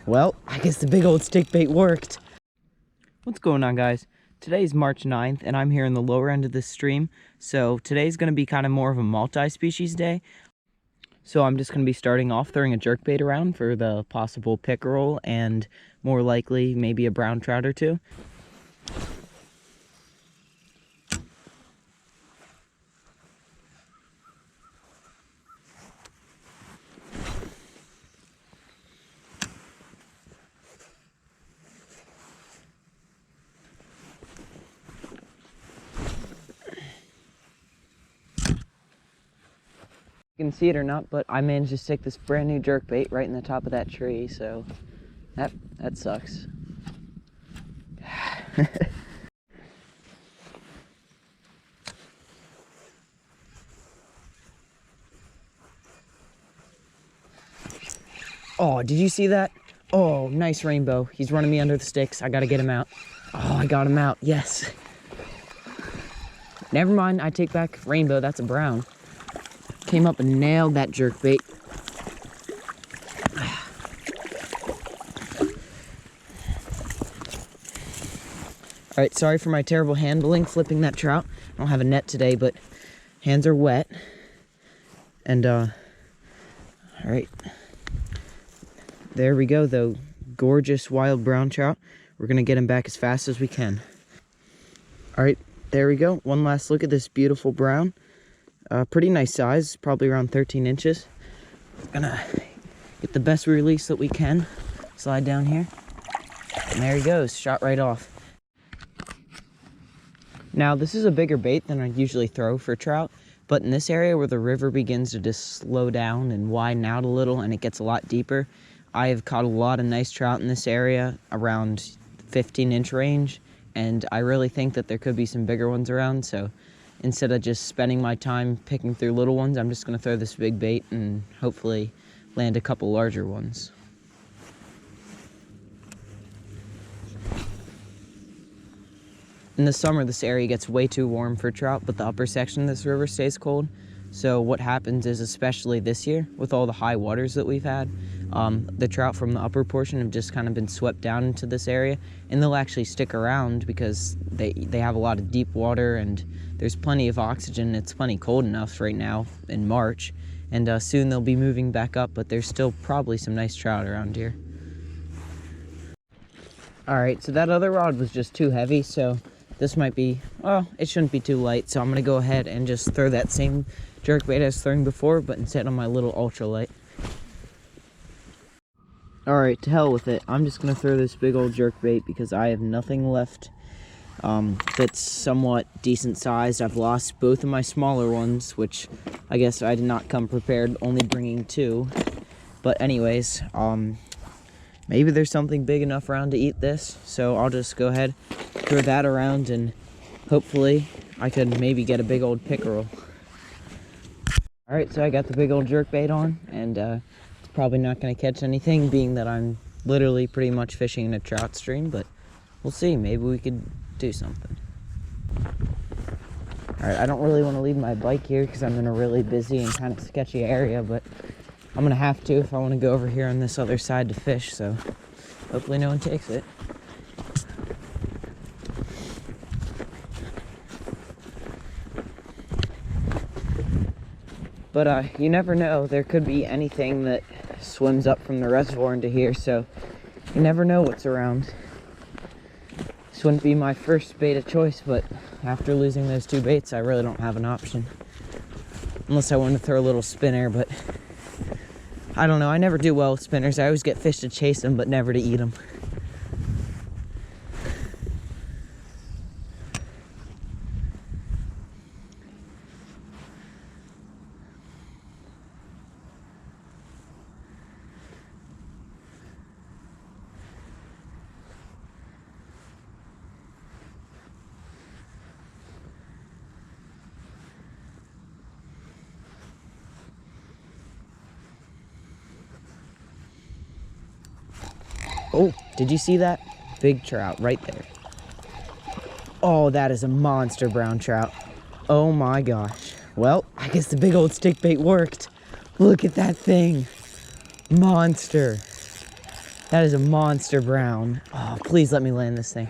Well, I guess the big old stick bait worked. What's going on, guys? Today's March 9th, and I'm here in the lower end of this stream. So today's going to be kind of more of a multi-species day. So I'm just going to be starting off throwing a jerkbait around for the possible pickerel and more likely maybe a brown trout or two. You can see it or not, but I managed to stick this brand new jerkbait right in the top of that tree, so that sucks. Oh, did you see that? Oh, nice rainbow. He's running me under the sticks. I gotta get him out. Oh, I got him out. Yes. Never mind, I take back rainbow. That's a brown. Came up and nailed that jerkbait. All right, sorry for my terrible handling flipping that trout. I don't have a net today, but hands are wet. And, all right. There we go, though. Gorgeous wild brown trout. We're gonna get him back as fast as we can. All right, there we go. One last look at this beautiful brown. Pretty nice size, probably around 13 inches. Gonna get the best release that we can. Slide down here. And there he goes, shot right off. Now, this is a bigger bait than I usually throw for trout, but in this area where the river begins to just slow down and widen out a little and it gets a lot deeper, I have caught a lot of nice trout in this area around 15-inch range, and I really think that there could be some bigger ones around, so instead of just spending my time picking through little ones, I'm just going to throw this big bait and hopefully land a couple larger ones. In the summer, this area gets way too warm for trout, but the upper section of this river stays cold. So what happens is, especially this year, with all the high waters that we've had, the trout from the upper portion have just kind of been swept down into this area, and they'll actually stick around because they have a lot of deep water and there's plenty of oxygen. It's plenty cold enough right now in March, and soon they'll be moving back up, but there's still probably some nice trout around here. All right, so that other rod was just too heavy, so this might be, well, it shouldn't be too light, so I'm gonna go ahead and just throw that same jerkbait I was throwing before, but instead on my little ultralight. All right, to hell with it. I'm just gonna throw this big old jerkbait because I have nothing left that's somewhat decent sized. I've lost both of my smaller ones, which I guess I did not come prepared, only bringing two. But anyways, maybe there's something big enough around to eat this, so I'll just go ahead, throw that around, and hopefully I could maybe get a big old pickerel. All right, so I got the big old jerkbait on, and it's probably not going to catch anything, being that I'm literally pretty much fishing in a trout stream, but we'll see. Maybe we could do something. All right, I don't really want to leave my bike here because I'm in a really busy and kind of sketchy area, but I'm going to have to if I want to go over here on this other side to fish, so hopefully no one takes it. But you never know, there could be anything that swims up from the reservoir into here, so you never know what's around. This wouldn't be my first bait of choice, but after losing those two baits, I really don't have an option. Unless I want to throw a little spinner, but I don't know, I never do well with spinners. I always get fish to chase them, but never to eat them. Oh, did you see that? Big trout right there. Oh, that is a monster brown trout. Oh my gosh. Well, I guess the big old stick bait worked. Look at that thing. Monster. That is a monster brown. Oh, please let me land this thing.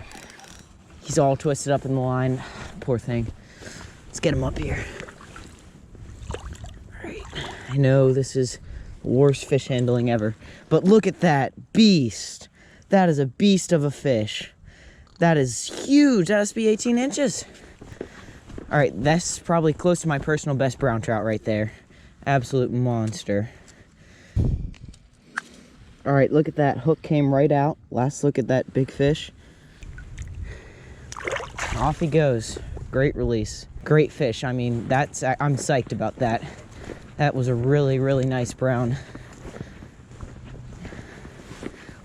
He's all twisted up in the line. Poor thing. Let's get him up here. All right. I know this is the worst fish handling ever, but look at that beast. That is a beast of a fish. That is huge. That has to be 18 inches. All right, that's probably close to my personal best brown trout right there. Absolute monster. All right, look at that. Hook came right out. Last look at that big fish. Off he goes. Great release. Great fish. I mean, I'm psyched about that. That was a really, really nice brown.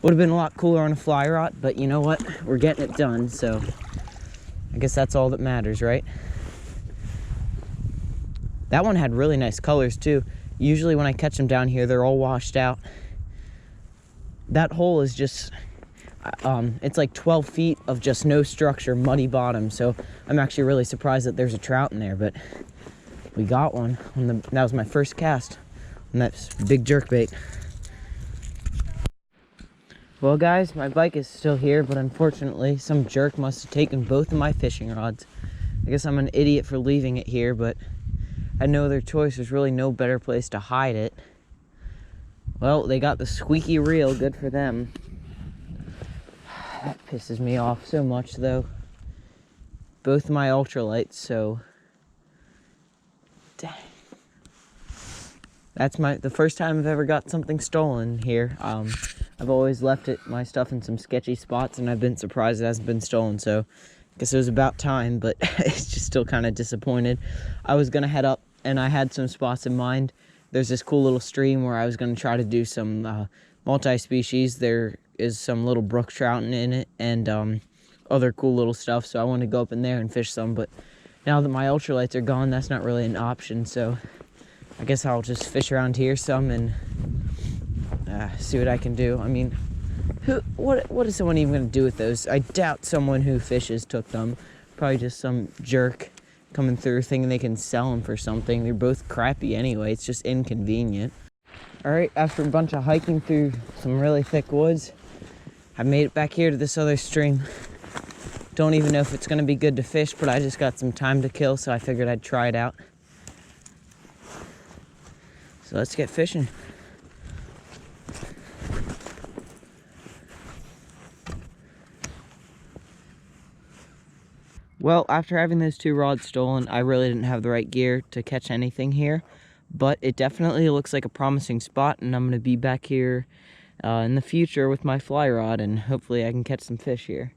Would have been a lot cooler on a fly rod, but you know what? We're getting it done, so I guess that's all that matters, right? That one had really nice colors too. Usually when I catch them down here, they're all washed out. That hole is just, it's like 12 feet of just no structure, muddy bottom. So I'm actually really surprised that there's a trout in there, but we got one. That was my first cast on that big jerkbait. Well guys, my bike is still here, but unfortunately some jerk must have taken both of my fishing rods. I guess I'm an idiot for leaving it here, but I had no other choice. There's really no better place to hide it. Well, they got the squeaky reel, good for them. That pisses me off so much though. Both my ultralights, so dang. That's the first time I've ever got something stolen here. I've always left my stuff in some sketchy spots, and I've been surprised it hasn't been stolen, so I guess it was about time, but it's just still kind of disappointed. I was gonna head up, and I had some spots in mind. There's this cool little stream where I was gonna try to do some multi-species. There is some little brook trout in it, and other cool little stuff, so I want to go up in there and fish some, but now that my ultralights are gone, that's not really an option, so I guess I'll just fish around here some and see what I can do. I mean, what is someone even going to do with those? I doubt someone who fishes took them. Probably just some jerk coming through thinking they can sell them for something. They're both crappy anyway. It's just inconvenient. All right, after a bunch of hiking through some really thick woods, I made it back here to this other stream. Don't even know if it's going to be good to fish, but I just got some time to kill, so I figured I'd try it out. So let's get fishing. Well, after having those two rods stolen, I really didn't have the right gear to catch anything here, but it definitely looks like a promising spot, and I'm going to be back here in the future with my fly rod, and hopefully I can catch some fish here.